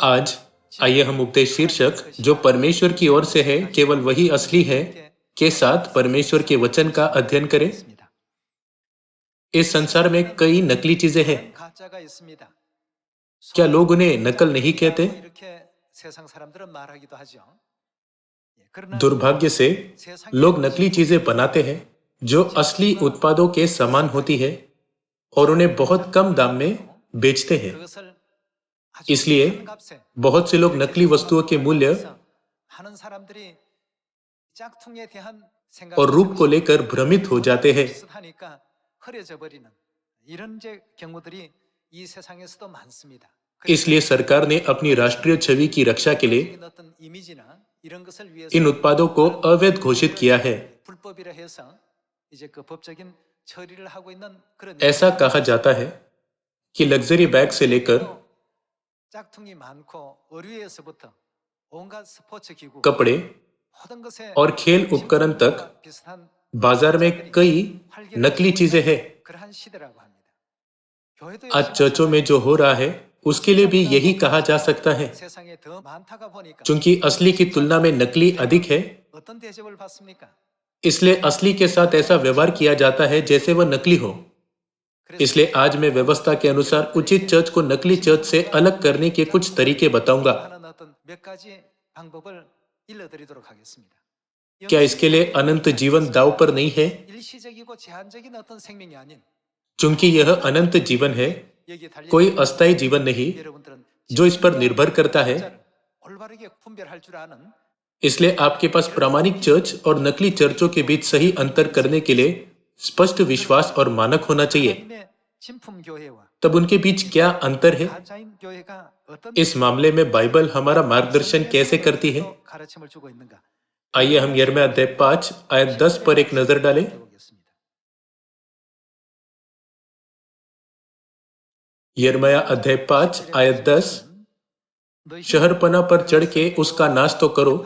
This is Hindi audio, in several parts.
आज आइए हम उपदेश शीर्षक जो परमेश्वर की ओर से है केवल वही असली है के साथ परमेश्वर के वचन का अध्ययन करें। इस संसार में कई नकली चीजें हैं। क्या लोग उन्हें नकल नहीं कहते? दुर्भाग्य से लोग नकली चीजें बनाते हैं जो असली उत्पादों के समान होती है और उन्हें बहुत कम दाम में बेचते हैं। इसलिए बहुत से लोग नकली वस्तुओं के मूल्य और रूप को लेकर भ्रमित हो जाते हैं। इसलिए सरकार ने अपनी राष्ट्रीय छवि की रक्षा के लिए इन उत्पादों को अवैध घोषित किया है। ऐसा कहा जाता है कि लग्जरी बैग से लेकर कपड़े और खेल उपकरण तक बाजार में कई नकली चीजें हैं। आज चर्चों में जो हो रहा है उसके लिए भी यही कहा जा सकता है। चूंकि असली की तुलना में नकली अधिक है, इसलिए असली के साथ ऐसा व्यवहार किया जाता है जैसे वह नकली हो। इसलिए आज मैं व्यवस्था के अनुसार उचित चर्च को नकली चर्च से अलग करने के कुछ तरीके बताऊंगा। क्या इसके लिए अनंत जीवन दांव पर नहीं है? चूंकि यह अनंत जीवन है, कोई अस्थायी जीवन नहीं जो इस पर निर्भर करता है। इसलिए आपके पास प्रामाणिक चर्च और नकली चर्चों के बीच सही अंतर करने के लिए स्पष्ट विश्वास और मानक होना चाहिए। तब उनके बीच क्या अंतर है? इस मामले में बाइबल हमारा मार्गदर्शन कैसे करती है? आइए हम यिर्मयाह अध्याय 5 आयत 10 पर एक नजर डालें। यिर्मयाह अध्याय 5 आयत 10, शहरपना पर चढ़ के उसका नाश तो करो,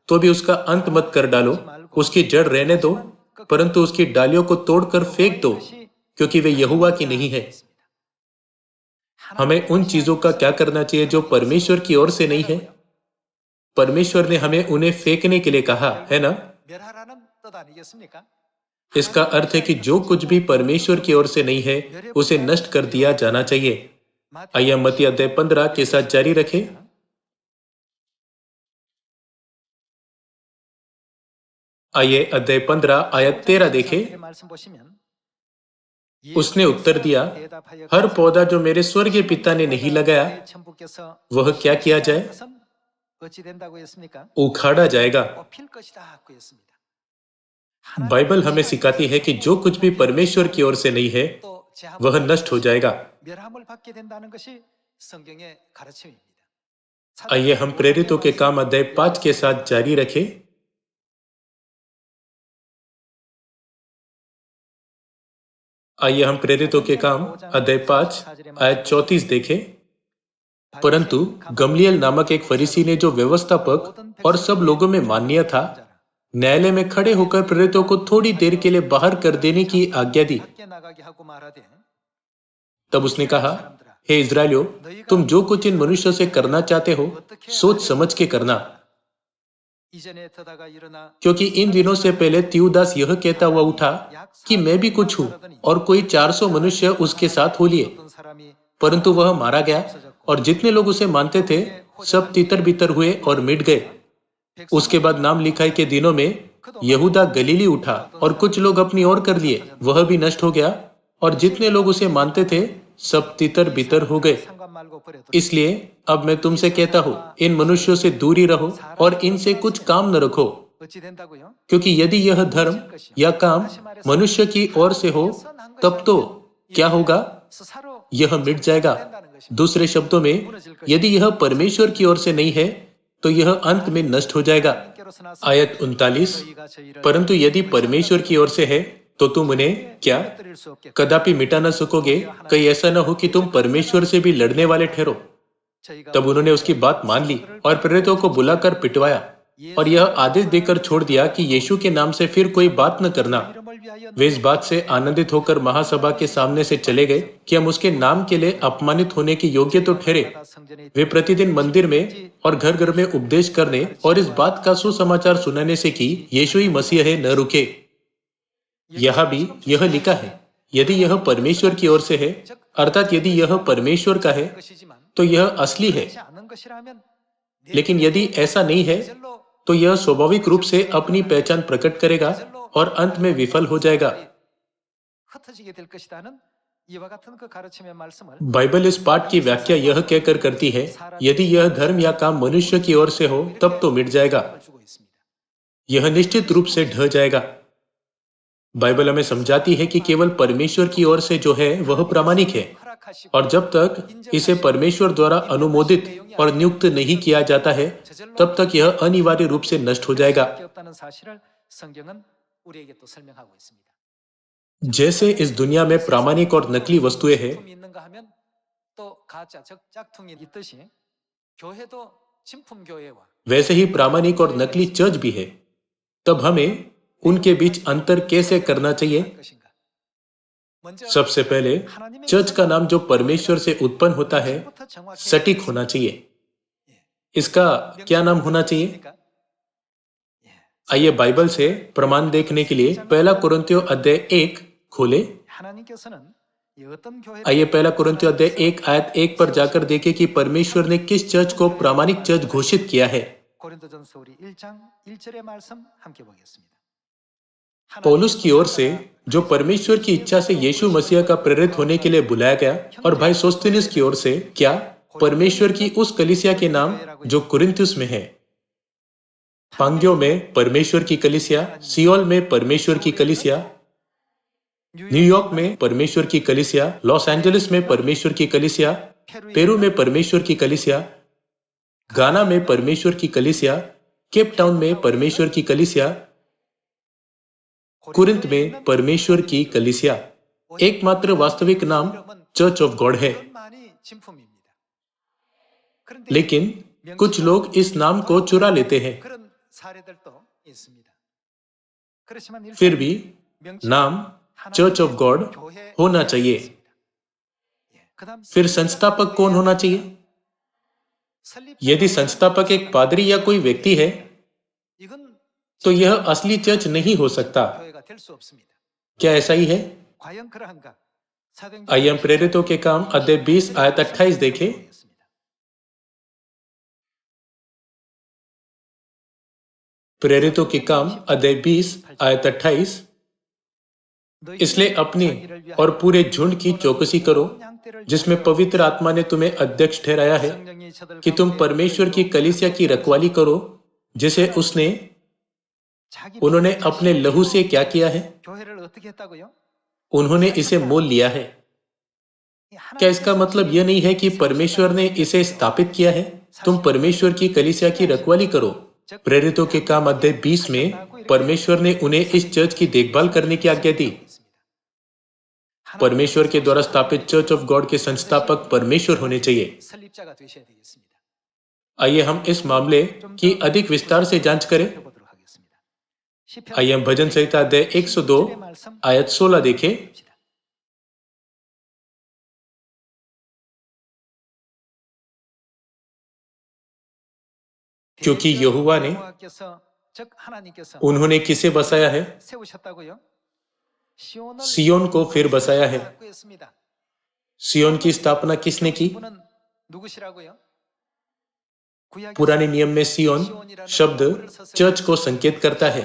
तो भी उसका अंत मत कर डालो। उसकी जड़ रहने दो, परंतु उसकी डालियों को तोड़कर फेंक दो, क्योंकि वे यहोवा की नहीं है। हमें उन चीजों का क्या करना चाहिए जो परमेश्वर की ओर से नहीं है? परमेश्वर ने हमें उन्हें फेंकने के लिए कहा है ना? इसका अर्थ है कि जो कुछ भी परमेश्वर की ओर से नहीं है उसे नष्ट कर दिया जाना चाहिए। आइए मत्ती अध्याय 15 के साथ जारी रखें। आइए अध्याय 15 आयत 13 देखें। उसने उत्तर दिया, हर पौधा जो मेरे स्वर्गीय पिता ने नहीं लगाया, वह क्या किया जाए? उखाड़ा जाएगा। बाइबल हमें सिखाती है कि जो कुछ भी परमेश्वर की ओर से नहीं है वह नष्ट हो जाएगा। आइए हम प्रेरितों के काम अध्याय 5 के साथ जारी रखें। आइए हम प्रेरितों के काम अध्याय 5 आयत 34 देखें। परंतु गमलीएल नामक एक फरीसी ने, जो व्यवस्थापक और सब लोगों में माननीय था, न्यायालय में खड़े होकर प्रेरितों को थोड़ी देर के लिए बाहर कर देने की आज्ञा दी। तब उसने कहा, हे इस्राएलियों, तुम जो कुछ इन मनुष्यों से करना चाहते हो सोच समझ के करना, क्योंकि इन दिनों से पहले त्यूदास यह कहता हुआ उठा कि मैं भी कुछ हूं, और कोई 400 मनुष्य उसके साथ हो लिए, परंतु वह मारा गया और जितने लोग उसे मानते थे सब तितर बितर हुए और मिट गए। उसके बाद नाम लिखाई के दिनों में यहूदा गलीली उठा और कुछ लोग अपनी ओर कर लिए, वह भी नष्ट हो गया और जितने लोग उसे मानते थे सब तितर बितर हो गए। इसलिए अब मैं तुमसे कहता हूं, इन मनुष्यों से दूरी रहो और इनसे कुछ काम न रखो, क्योंकि यदि यह धर्म या काम मनुष्य की ओर से हो तब तो क्या होगा? यह मिट जाएगा। दूसरे शब्दों में, यदि यह परमेश्वर की ओर से नहीं है तो यह अंत में नष्ट हो जाएगा। आयत 39, परंतु यदि परमेश्वर की ओर से है तो तुम उन्हें क्या कदापि मिटा न सकोगे? कहीं ऐसा न हो कि तुम परमेश्वर से भी लड़ने वाले ठहरो। तब उन्होंने उसकी बात मान ली और प्रेरितों को बुलाकर पिटवाया और यह आदेश देकर छोड़ दिया कि यीशु के नाम से फिर कोई बात न करना। वे इस बात से आनंदित होकर महासभा के सामने से चले गए कि हम उसके नाम के लिए अपमानित होने के योग्य तो ठहरे। वे प्रतिदिन मंदिर में और घर घर में उपदेश करने और इस बात का सुसमाचार सुनाने से कि यीशु ही मसीह है, न रुके। यहाँ भी यह लिखा है, यदि यह परमेश्वर की ओर से है, अर्थात यदि यह परमेश्वर का है, तो यह असली है। लेकिन यदि ऐसा नहीं है, तो यह स्वाभाविक रूप से अपनी पहचान प्रकट करेगा और अंत में विफल हो जाएगा। बाइबल इस पाठ की व्याख्या यह कहकर करती है, यदि यह धर्म या काम मनुष्य की ओर से हो तब तो मिट जाएगा, यह निश्चित रूप से ढह जाएगा। बाइबल हमें समझाती है कि केवल परमेश्वर की ओर से जो है वह प्रामाणिक है, और जब तक इसे परमेश्वर द्वारा अनुमोदित और नियुक्त नहीं किया जाता है, तब तक यह अनिवार्य रूप से नष्ट हो जाएगा। जैसे इस दुनिया में प्रामाणिक और नकली वस्तुएं हैं, वैसे ही प्रामाणिक और नकली चर्च भी है। तब हमें उनके बीच अंतर कैसे करना चाहिए? सबसे पहले चर्च का नाम जो परमेश्वर से उत्पन्न होता है सटीक होना चाहिए। इसका क्या नाम होना चाहिए? आइए बाइबल से प्रमाण देखने के लिए पहला कुरिन्थियों अध्याय 1 खोले। आइए पहला कुरिन्थियों अध्याय 1 आयत 1 पर जाकर देखें कि परमेश्वर ने किस चर्च को प्रामाणिक चर्च घोषित किया है। पौलुस की ओर से जो परमेश्वर की इच्छा से यीशु मसीह का प्रेरित होने के लिए बुलाया गया, और भाई सोस्थिनेस की ओर से क्या परमेश्वर की उस कलीसिया के नाम जो कुरिन्थुस में है। पांग्यो में परमेश्वर की कलीसिया, सियोल में परमेश्वर की कलीसिया, न्यूयॉर्क में परमेश्वर की कलीसिया, लॉस एंजलिस में परमेश्वर की कलीसिया, पेरू में परमेश्वर की कलीसिया, गाना में परमेश्वर की कलीसिया, केप टाउन में परमेश्वर की कलीसिया, कुरिन्थ में परमेश्वर की कलीसिया। एकमात्र वास्तविक नाम चर्च ऑफ गॉड है। लेकिन कुछ लोग इस नाम को चुरा लेते हैं। फिर भी नाम चर्च ऑफ गॉड होना चाहिए। फिर संस्थापक कौन होना चाहिए? यदि संस्थापक एक पादरी या कोई व्यक्ति है, तो यह असली चर्च नहीं हो सकता। क्या ऐसा ही है? आइए हम प्रेरितों के काम अध्याय 20 आयत 28 देखें। प्रेरितों के काम अध्याय 20 आयत 28। इसलिए अपनी और पूरे झुंड की चौकसी करो, जिसमें पवित्र आत्मा ने तुम्हें अध्यक्ष ठहराया है, कि तुम परमेश्वर की कलीसिया की रखवाली करो, जिसे उन्होंने अपने लहू से क्या किया है? उन्होंने इसे मोल लिया है। क्या इसका मतलब यह नहीं है कि परमेश्वर ने इसे स्थापित किया है? तुम परमेश्वर की कलीसिया की रखवाली करो। प्रेरितों के काम अध्याय 20 में परमेश्वर ने उन्हें इस चर्च की देखभाल करने की आज्ञा दी। परमेश्वर के द्वारा स्थापित चर्च ऑफ गॉड के संस्थापक परमेश्वर होने चाहिए। आइए हम इस मामले की अधिक विस्तार से जांच करें। आइए हम भजन संहिता अध्याय 102 आयत 16 देखें। क्योंकि यहोवा ने, उन्होंने किसे बसाया है? सियोन को फिर बसाया है। सियोन की स्थापना किसने की? पुराने नियम में सियोन शब्द चर्च को संकेत करता है।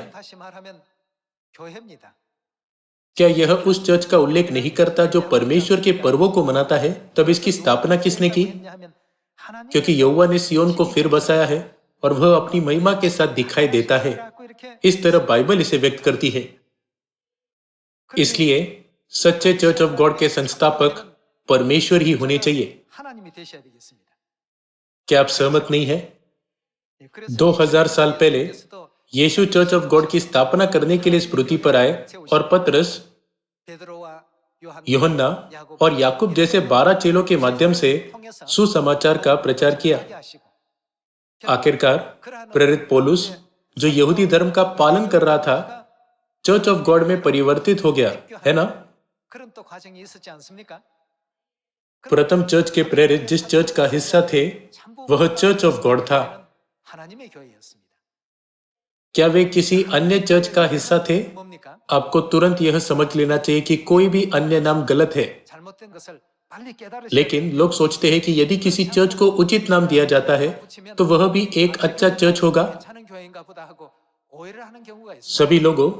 क्या यह उस चर्च का उल्लेख नहीं करता जो परमेश्वर के पर्वों को मनाता है? तब इसकी स्थापना किसने की? क्योंकि यहोवा ने सियोन को फिर बसाया है और वह अपनी महिमा के साथ दिखाई देता है। इस तरह बाइबल इसे व्यक्त करती है। इसलिए सच्चे चर्च ऑफ गॉड के संस्थापक परमेश्वर ही होने चाहिए। क्या आप सहमत नहीं है? 2000 साल पहले यीशु चर्च ऑफ गॉड की स्थापना करने के लिए इस पृथ्वी पर आए और पतरस, यूहन्ना और याकूब जैसे 12 चेलों के माध्यम से सुसमाचार का प्रचार किया। आखिरकार प्रेरित पौलुस, जो यहूदी धर्म का पालन कर रहा था, चर्च ऑफ गॉड में परिवर्तित हो गया, है ना? प्रथम चर्च के प्रेरित जिस चर्च का हिस्सा थे, वह चर्च ऑफ गॉड था। क्या वे किसी अन्य चर्च का हिस्सा थे? आपको तुरंत यह समझ लेना चाहिए कि कोई भी अन्य नाम गलत है। लेकिन लोग सोचते हैं कि यदि किसी चर्च को उचित नाम दिया जाता है तो वह भी एक अच्छा चर्च होगा। सभी लोगों,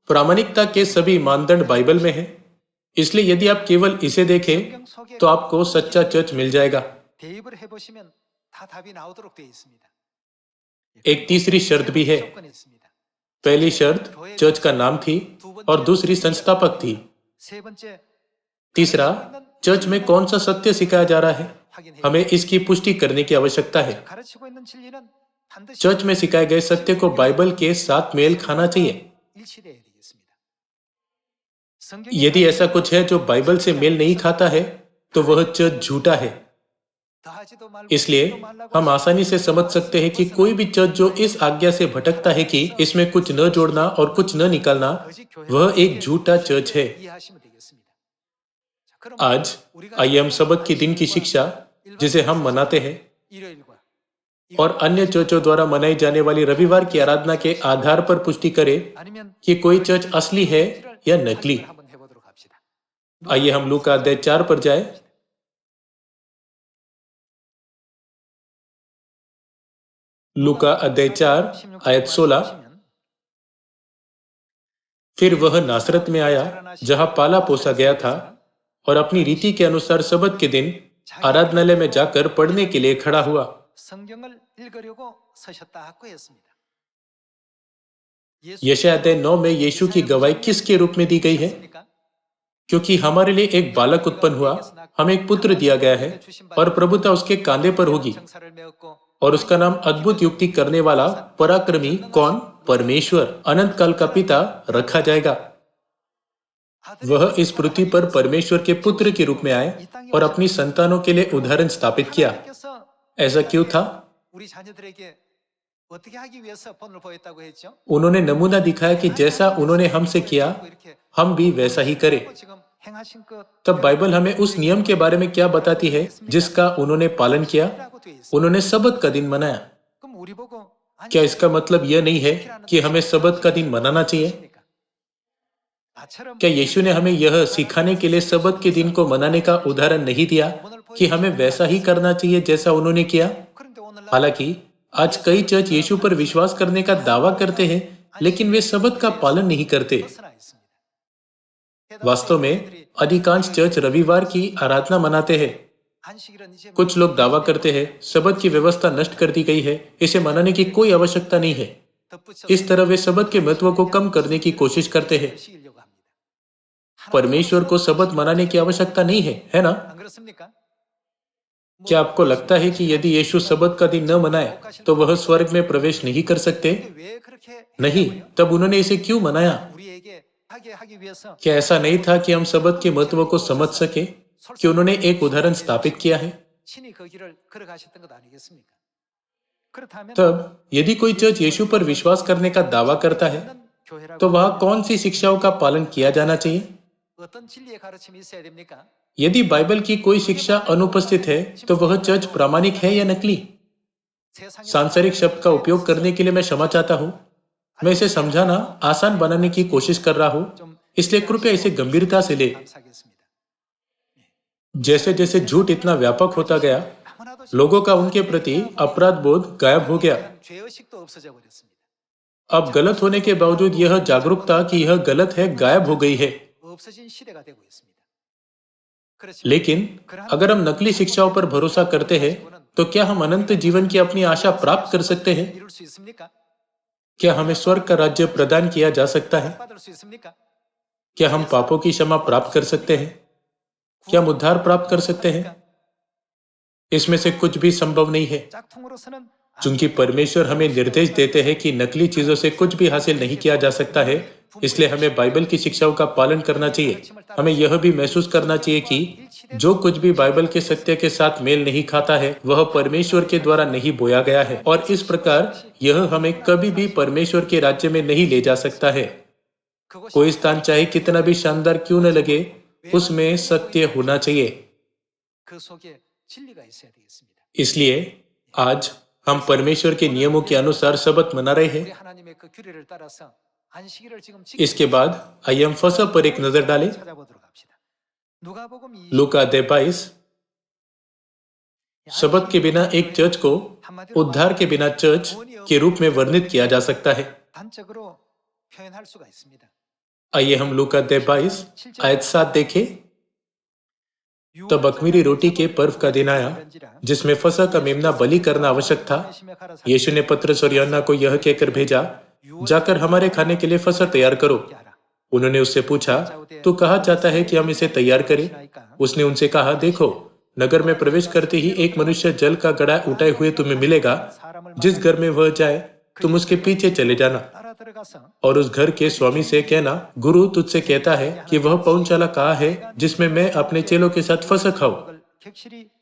प्रामाणिकता के सभी मानदंड बाइबल में हैं। इसलिए यदि आप केवल इसे देखें तो आपको सच्चा चर्च मिल जाएगा। एक तीसरी शर्त भी है। पहली शर्त चर्च का नाम थी और दूसरी संस्थापक थी। तीसरा, चर्च में कौन सा सत्य सिखाया जा रहा है, हमें इसकी पुष्टि करने की आवश्यकता है। चर्च में सिखाए गए सत्य को बाइबल के साथ मेल खाना चाहिए। यदि ऐसा कुछ है जो बाइबल से मेल नहीं खाता है तो वह चर्च झूठा है। इसलिए हम आसानी से समझ सकते हैं कि कोई भी चर्च जो इस आज्ञा से भटकता है कि इसमें कुछ न जोड़ना और कुछ न निकालना, वह एक झूठा चर्च है। आज आइए हम सबत के दिन की शिक्षा, जिसे हम मनाते हैं, और अन्य चर्चों द्वारा मनाई जाने वाली रविवार की आराधना के आधार पर पुष्टि करें कि कोई चर्च असली है या नकली। आइए हम लूका अध्याय 4 पर जाएं। लूका अध्याय 4 आयत 16। फिर वह नासरत में आया जहां पाला पोसा गया था, और अपनी रीति के अनुसार सबत के दिन आराधनालय में जाकर पढ़ने के लिए खड़ा हुआ। यशायाह अध्याय 9 में यीशु की गवाही किसके रूप में दी गई है? क्योंकि हमारे लिए एक बालक उत्पन्न हुआ, हमें एक पुत्र दिया गया है, और प्रभुता उसके कांधे पर होगी, और उसका नाम अद्भुत युक्ति करने वाला, पराक्रमी, कौन? परमेश्वर, अनंत काल का पिता रखा जाएगा। वह इस पृथ्वी पर परमेश्वर के पुत्र के रूप में आए और अपनी संतानों के लिए उदाहरण स्थापित किया। ऐसा क्यों था? उन्होंने नमूना दिखाया कि जैसा उन्होंने हमसे किया, हम भी वैसा ही करें। तब बाइबल हमें उस नियम के बारे में क्या बताती है जिसका उन्होंने पालन किया? उन्होंने सबत का दिन मनाया। क्या इसका मतलब यह नहीं है कि हमें सबत का दिन मनाना चाहिए? क्या यीशु ने हमें यह सिखाने के लिए सबत के दिन को मनाने का उदाहरण नहीं दिया कि हमें वैसा ही करना चाहिए जैसा उन्होंने किया? हालांकि आज कई चर्च यीशु पर विश्वास करने का दावा करते हैं, लेकिन वे सबत का पालन नहीं करते। वास्तव में अधिकांश चर्च रविवार की आराधना मनाते हैं। कुछ लोग दावा करते हैं सबत की व्यवस्था नष्ट कर दी गई है, इसे मनाने की कोई आवश्यकता नहीं है। इस तरह वे सबत के महत्व को कम करने की कोशिश करते हैं। परमेश्वर को सबत मनाने की आवश्यकता नहीं है, है ना? क्या आपको लगता है कि यदि यीशु सबत का दिन न मनाए तो वह स्वर्ग में प्रवेश नहीं कर सकते? नहीं, तब उन्होंने इसे क्यों मनाया? क्या ऐसा नहीं था कि हम सबत के महत्व को समझ सके कि उन्होंने एक उदाहरण स्थापित किया है? तब यदि कोई चर्च यीशु पर विश्वास करने का दावा करता है तो वहां कौन सी शिक्षाओं का पालन किया जाना चाहिए? यदि बाइबल की कोई शिक्षा अनुपस्थित है तो वह चर्च प्रामाणिक है या नकली? सांसारिक शब्द का उपयोग करने के लिए मैं क्षमा चाहता हूँ। मैं इसे समझाना आसान बनाने की कोशिश कर रहा हूँ, इसलिए कृपया इसे गंभीरता से ले। जैसे जैसे झूठ इतना व्यापक होता गया, लोगों का उनके प्रति अपराध बोध गायब हो गया। अब गलत होने के बावजूद यह जागरूकता कि यह गलत है गायब हो गई है। लेकिन अगर हम नकली शिक्षाओं पर भरोसा करते हैं तो क्या हम अनंत जीवन की अपनी आशा प्राप्त कर सकते हैं? क्या हमें स्वर्ग का राज्य प्रदान किया जा सकता है? क्या हम पापों की क्षमा प्राप्त कर सकते हैं? क्या हम उद्धार प्राप्त कर सकते हैं? इसमें से कुछ भी संभव नहीं है। चूंकि परमेश्वर हमें निर्देश देते हैं कि नकली चीजों से कुछ भी हासिल नहीं किया जा सकता है, इसलिए हमें बाइबल की शिक्षाओं का पालन करना चाहिए। हमें यह भी महसूस करना चाहिए कि जो कुछ भी बाइबल के सत्य के साथ मेल नहीं खाता है वह परमेश्वर के द्वारा नहीं बोया गया है, और इस प्रकार यह हमें कभी भी परमेश्वर के राज्य में नहीं ले जा सकता है। कोई स्थान चाहे कितना भी शानदार क्यों न लगे, उसमें सत्य होना चाहिए। इसलिए आज हम परमेश्वर के नियमों के अनुसार सबत मना रहे हैं। इसके बाद आइए हम फसह पर एक नजर डालें। लूका अध्याय 22। शबत के बिना एक चर्च को उद्धार के बिना चर्च के रूप में वर्णित किया जा सकता है। आइए हम लूका अध्याय 22 आयत 7 देखें। तब अख़मीरी रोटी के पर्व का दिन आया, जिसमें फसह का मेमना बलि करना आवश्यक था। यीशु ने पतरस और यूहन्ना को यह कहकर भेजा, जाकर हमारे खाने के लिए फसह तैयार करो। उन्होंने उससे पूछा, तू कहाँ चाहता है कि हम इसे तैयार करें? उसने उनसे कहा, देखो, नगर में प्रवेश करते ही एक मनुष्य जल का घड़ा उठाए हुए तुम्हें मिलेगा। जिस घर में वह जाए, तुम उसके पीछे चले जाना और उस घर के स्वामी से कहना, गुरु तुझसे कहता है कि वह पौंचाला कहाँ है जिसमें मैं अपने चेलों के साथ फसह खाऊं।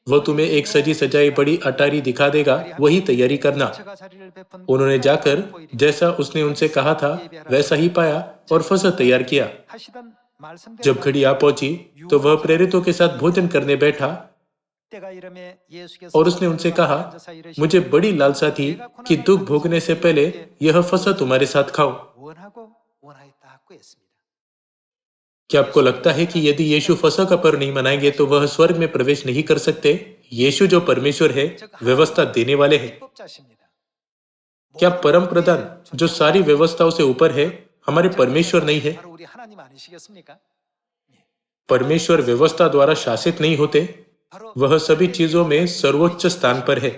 वह तुम्हें एक सजी सजाई बड़ी अटारी दिखा देगा, वही तैयारी करना। उन्होंने जाकर जैसा उसने उनसे कहा था वैसा ही पाया और फसह तैयार किया। जब घड़ी आ पहुंची तो वह प्रेरितों के साथ भोजन करने बैठा और उसने उनसे कहा, मुझे बड़ी लालसा थी कि दुख भोगने से पहले यह फसह तुम्हारे साथ खाऊं। क्या आपको लगता है कि यदि यीशु फसह का पर्व नहीं मनाएंगे तो वह स्वर्ग में प्रवेश नहीं कर सकते? यीशु जो परमेश्वर है, व्यवस्था देने वाले हैं। क्या परम प्रधान जो सारी व्यवस्थाओं से ऊपर है, हमारे परमेश्वर नहीं है? परमेश्वर व्यवस्था द्वारा शासित नहीं होते, वह सभी चीजों में सर्वोच्च स्थान पर है।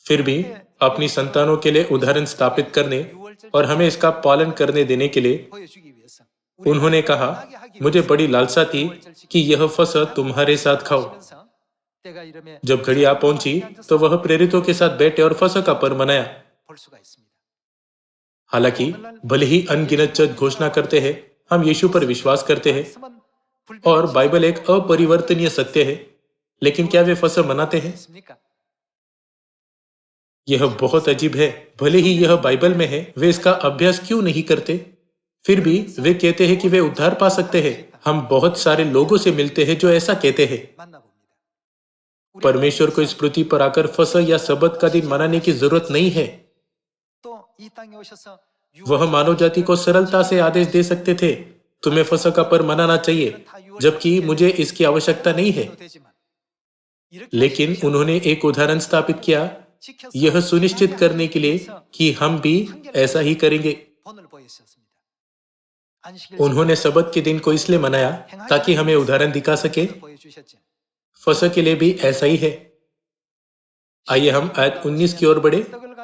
फिर भी अपनी संतानों के लिए उदाहरण स्थापित करने और हमें इसका पालन करने देने के लिए उन्होंने कहा, मुझे बड़ी लालसा थी कि यह फसह तुम्हारे साथ खाओ। जब घड़ी आ पहुंची तो वह प्रेरितों के साथ बैठे और फसह का पर्व मनाया। हालांकि भले ही अनगिनत चर्च घोषणा करते हैं हम यीशु पर विश्वास करते हैं और बाइबल एक अपरिवर्तनीय सत्य है, लेकिन क्या वे फसह मनाते हैं? यह बहुत अजीब है। भले ही यह बाइबल में है, वे इसका अभ्यास क्यों नहीं करते? फिर भी वे कहते हैं कि वे उद्धार पा सकते हैं। हम बहुत सारे लोगों से मिलते हैं जो ऐसा कहते हैं। परमेश्वर को इस पृथ्वी पर आकर फसह या सबत का दिन मनाने की जरूरत नहीं है। वह मानव जाति को सरलता से आदेश दे सकते थे, तुम्हें फसह का पर्व मनाना चाहिए, जबकि मुझे इसकी आवश्यकता नहीं है। लेकिन उन्होंने एक उदाहरण स्थापित किया, यह सुनिश्चित करने के लिए कि हम भी ऐसा ही करेंगे। उन्होंने सबत के दिन को इसलिए मनाया ताकि हमें उदाहरण दिखा सके। फसह के लिए भी ऐसा ही है। आइए हम आयत 19 की ओर बढ़े।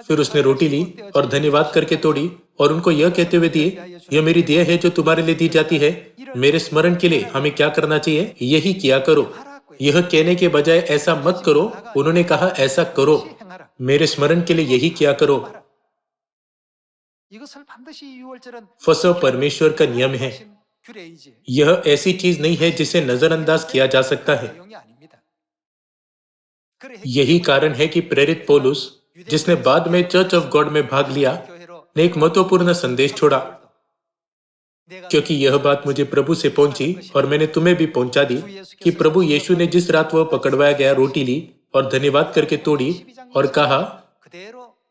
फिर उसने रोटी ली और धन्यवाद करके तोड़ी और उनको यह कहते हुए दिए, यह मेरी देह है जो तुम्हारे लिए दी जाती है। मेरे स्मरण के लिए हमें क्या करना चाहिए? यही किया करो। यह कहने के बजाय ऐसा मत करो, उन्होंने कहा ऐसा करो, मेरे स्मरण के लिए यही किया करो। फसह परमेश्वर का नियम है। यह ऐसी चीज नहीं है जिसे नजरअंदाज किया जा सकता है। यही कारण है कि प्रेरित पौलुस, जिसने बाद में चर्च ऑफ गॉड में भाग लिया, ने एक महत्वपूर्ण संदेश छोड़ा। क्योंकि यह बात मुझे प्रभु से पहुंची और मैंने तुम्हें भी पहुंचा दी कि प्रभु यीशु ने जिस रात वह पकड़वाया गया रोटी ली और धन्यवाद करके तोड़ी और कहा,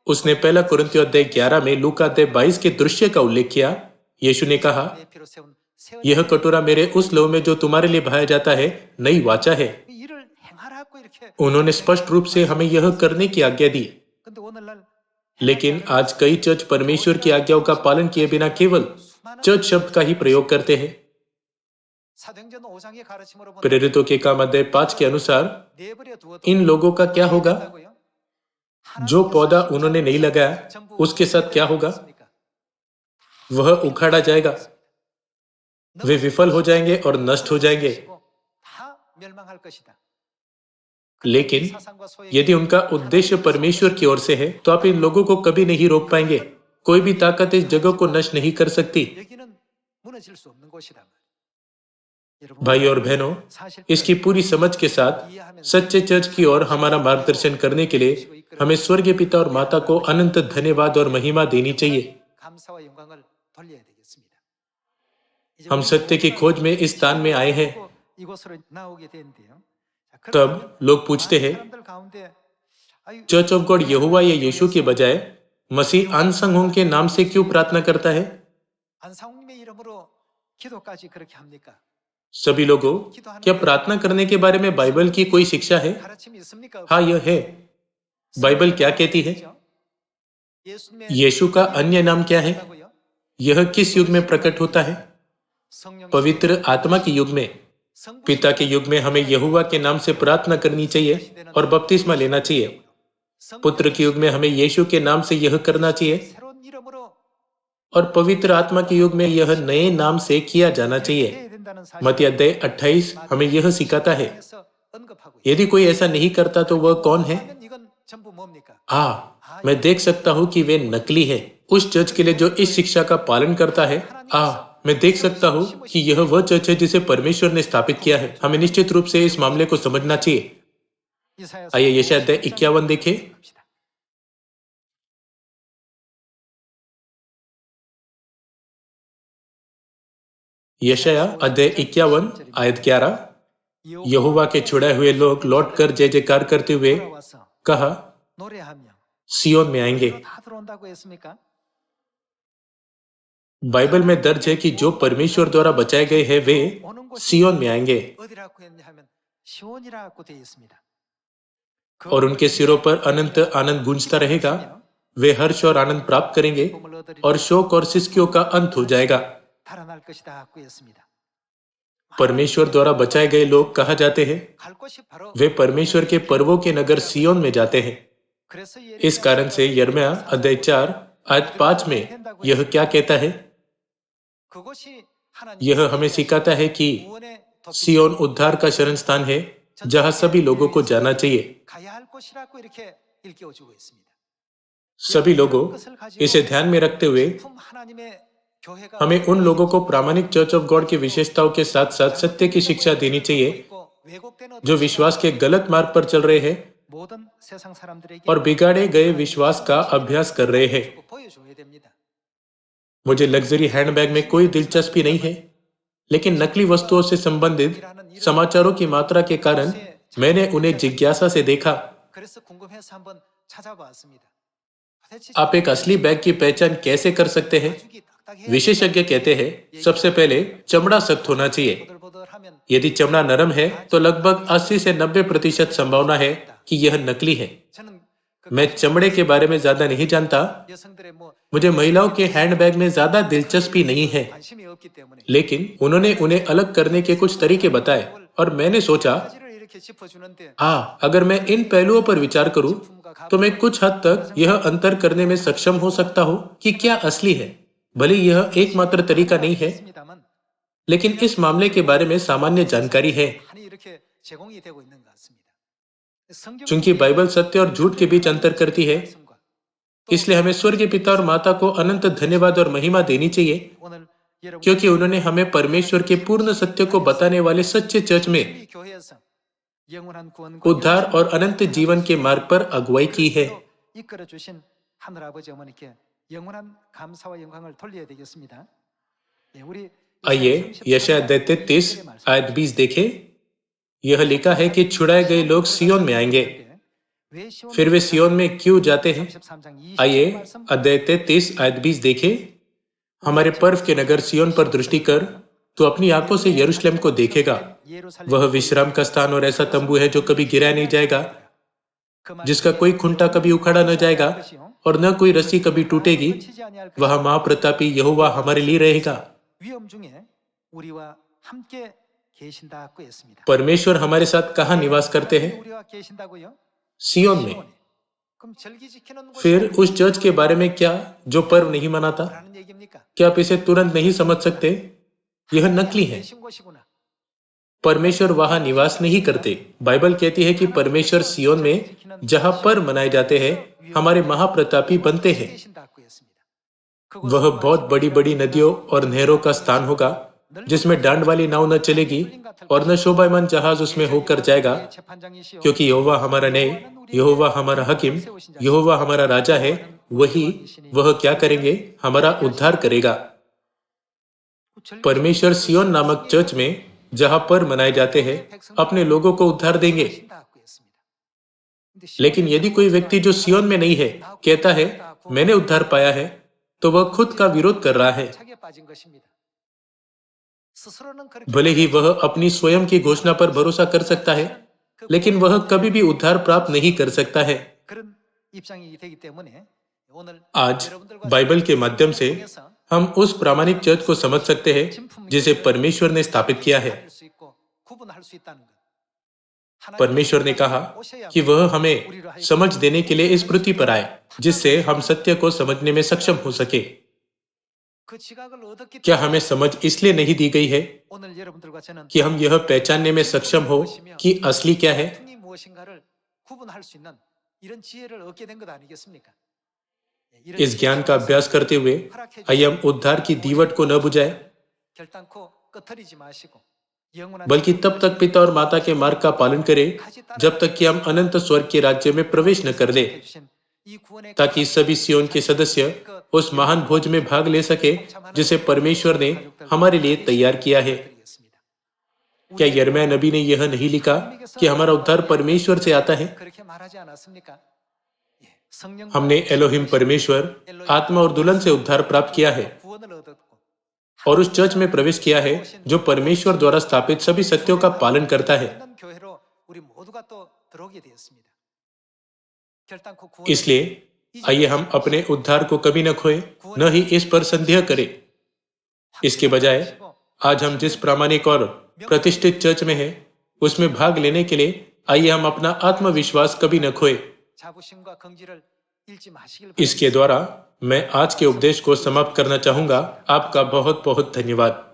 उसने पहला कुरिन्थियों अध्याय 11 में लूका अध्याय 22 के दृश्य का उल्लेख किया। यीशु ने कहा, यह कटोरा मेरे उस लहू में जो तुम्हारे लिए बहाया जाता है नई वाचा है। उन्होंने स्पष्ट रूप से हमें यह करने की आज्ञा दी। लेकिन आज कई चर्च परमेश्वर की आज्ञाओं का पालन किए बिना केवल चर्च शब्द का ही प्रयोग करते हैं। प्रेरितों के काम अध्याय 5 के अनुसार इन लोगों का क्या होगा? जो पौधा उन्होंने नहीं लगाया उसके साथ क्या होगा? वह उखाड़ा जाएगा। वे विफल हो जाएंगे और नष्ट हो जाएंगे। लेकिन यदि उनका उद्देश्य परमेश्वर की ओर से है तो आप इन लोगों को कभी नहीं रोक पाएंगे। कोई भी ताकत इस जगह को नष्ट नहीं कर सकती। भाई और बहनों, इसकी पूरी समझ के साथ सच्चे चर्च की ओर हमारा मार्गदर्शन करने के लिए हमें स्वर्गीय पिता और माता को अनंत धन्यवाद और महिमा देनी चाहिए। हम सत्य की खोज में इस स्थान में आए हैं। तब लोग पूछते हैं, चर्च ऑफ गॉड यहोवा या यीशु के बजाय मसीह अनसंग के नाम से क्यों प्रार्थना करता है? सभी लोगों, क्या प्रार्थना करने के बारे में बाइबल की कोई शिक्षा है? हाँ, यह है। बाइबल क्या कहती है? यीशु का अन्य नाम क्या है? यह किस युग में प्रकट होता है? पवित्र आत्मा के युग में। पिता के युग में हमें यहोवा के नाम से प्रार्थना करनी चाहिए और बपतिस्मा लेना चाहिए। पुत्र के युग में हमें यीशु के नाम से यह करना चाहिए और पवित्र आत्मा के युग में यह नए नाम से किया जाना चाहिए। मत्ती अध्याय 28 हमें यह सिखाता है। यदि कोई ऐसा नहीं करता तो वह कौन है? मैं देख सकता हूँ कि वे नकली है। उस चर्च के लिए जो इस शिक्षा का पालन करता है, मैं देख सकता हूँ कि यह वह चर्च है जिसे परमेश्वर ने स्थापित किया है। हमें निश्चित रूप से इस मामले को समझना चाहिए। आइए यशायाह अध्याय 51 देखें। यशायाह अध्याय 51 आयत 11। यहोवा के छुड़ाए हुए लोग लौटकर जय जयकार करते हुए कहा, सियोन में आएंगे। बाइबल में दर्ज है कि जो परमेश्वर द्वारा बचाए गए हैं वे सियोन में आएंगे और उनके सिरों पर अनंत आनंद गूंजता रहेगा। वे हर्ष और आनंद प्राप्त करेंगे और शोक और सिसकियों का अंत हो जाएगा। परमेश्वर द्वारा बचाए गए लोग कहा जाते हैं? वे परमेश्वर के पर्वों के नगर सियोन में जाते हैं। इस कारण से यिर्मयाह अध्याय 4 आयत 5 में यह क्या कहता है? यह हमें सिखाता है कि सियोन उद्धार का शरण स्थान है जहां सभी लोगों को जाना चाहिए। सभी लोगों, इसे ध्यान में रखते हुए हमें उन लोगों को प्रामाणिक चर्च ऑफ गॉड की विशेषताओं के साथ साथ सत्य की शिक्षा देनी चाहिए जो विश्वास के गलत मार्ग पर चल रहे हैं और बिगाड़े गए विश्वास का अभ्यास कर रहे हैं। मुझे लग्जरी हैंडबैग में कोई दिलचस्पी नहीं है, लेकिन नकली वस्तुओं से संबंधित समाचारों की मात्रा के कारण मैंने उन्हें जिज्ञासा से देखा। आप एक असली बैग की पहचान कैसे कर सकते हैं? विशेषज्ञ कहते हैं, सबसे पहले चमड़ा सख्त होना चाहिए। यदि चमड़ा नरम है तो लगभग 80 से 90% संभावना है कि यह नकली है। मैं चमड़े के बारे में ज्यादा नहीं जानता। मुझे महिलाओं के हैंडबैग में ज्यादा दिलचस्पी नहीं है, लेकिन उन्होंने उन्हें अलग करने के कुछ तरीके बताए और मैंने सोचा, अगर मैं इन पहलुओं पर विचार करूं तो मैं कुछ हद तक यह अंतर करने में सक्षम हो सकता हूं कि क्या असली है। भले यह एकमात्र तरीका नहीं है, लेकिन इस मामले के बारे में सामान्य जानकारी है। चूंकि बाइबल सत्य और झूठ के बीच अंतर करती है, इसलिए हमें स्वर्गीय पिता और माता को अनंत धन्यवाद और महिमा देनी चाहिए, क्योंकि उन्होंने हमें परमेश्वर के पूर्ण सत्य को बताने वाले सच्चे चर्च में उद्धार और अनंत जीवन के मार्ग पर अगुवाई की है। आइए यशायाह अध्याय 33 आयत 20 देखें। यह लिखा है कि छुड़ाए गए लोग सियोन में आएंगे। फिर वे सियोन में क्यों जाते हैं? आइए अध्याय 33 आयत 20 देखें। हमारे पर्व के नगर सियोन पर दृष्टि कर, तो अपनी आंखों से यरूशलेम को देखेगा। वह विश्राम का स्थान और ऐसा तंबू है जो कभी गिराया नहीं जाएगा, जिसका कोई खुंटा कभी उखाड़ा न जाएगा और न कोई रस्सी कभी टूटेगी। वह महाप्रतापी यहोवा हमारे लिए रहेगा। परमेश्वर हमारे साथ कहाँ निवास करते हैं? सियोन में। फिर उस चर्च के बारे में क्या जो पर्व नहीं मनाता? क्या आप इसे तुरंत नहीं समझ सकते? यह नकली है। परमेश्वर वहां निवास नहीं करते। बाइबल कहती है कि परमेश्वर सियोन में, जहां पर्व मनाए जाते हैं, हमारे महाप्रतापी बनते हैं। वह बहुत बड़ी बड़ी नदियों और नहरों का स्थान होगा, जिसमें डांड वाली नाव न चलेगी और न शोभायमान जहाज उसमें होकर जाएगा, क्योंकि यहोवा हमारा न्याय, यहोवा हमारा हकीम, यहोवा हमारा राजा है। वह क्या करेंगे? हमारा उद्धार करेगा। परमेश्वर सियोन नामक चर्च में, जहां पर मनाए जाते हैं, अपने लोगों को उद्धार देंगे। लेकिन यदि कोई व्यक्ति जो सियोन में नहीं है कहता है मैंने उद्धार पाया है, तो वह खुद का विरोध कर रहा है। भले ही वह अपनी स्वयं की घोषणा पर भरोसा कर सकता है, लेकिन वह कभी भी उद्धार प्राप्त नहीं कर सकता है। आज बाइबल के माध्यम से हम उस प्रामाणिक चर्च को समझ सकते हैं जिसे परमेश्वर ने स्थापित किया है। परमेश्वर ने कहा कि वह हमें समझ देने के लिए इस पृथ्वी पर आए, जिससे हम सत्य को समझने में सक्षम हो सके। क्या हमें समझ इसलिए नहीं दी गई है कि हम यह पहचानने में सक्षम हो कि असली क्या है? इस ज्ञान का अभ्यास करते हुए आइए हम उद्धार की दीवट को न बुझाएं, बल्कि तब तक पिता और माता के मार्ग का पालन करें जब तक कि हम अनंत स्वर्ग के राज्य में प्रवेश न कर ले, ताकि सभी सियोन के सदस्य उस महान भोज में भाग ले सके जिसे परमेश्वर ने हमारे लिए तैयार किया है। क्या यिर्मयाह नबी ने यह नहीं लिखा कि हमारा उद्धार परमेश्वर से आता है? हमने एलोहिम परमेश्वर, आत्मा और दुल्हन से उद्धार प्राप्त किया है और उस चर्च में प्रवेश किया है जो परमेश्वर द्वारा स्थापित सभी सत्यों का पालन करता है। इसलिए आइए हम अपने उद्धार को कभी न खोए, न ही इस पर संदेह करें। इसके बजाय आज हम जिस प्रामाणिक और प्रतिष्ठित चर्च में हैं, उसमें भाग लेने के लिए आइए हम अपना आत्मविश्वास कभी न खोए। इसके द्वारा मैं आज के उपदेश को समाप्त करना चाहूंगा। आपका बहुत बहुत धन्यवाद।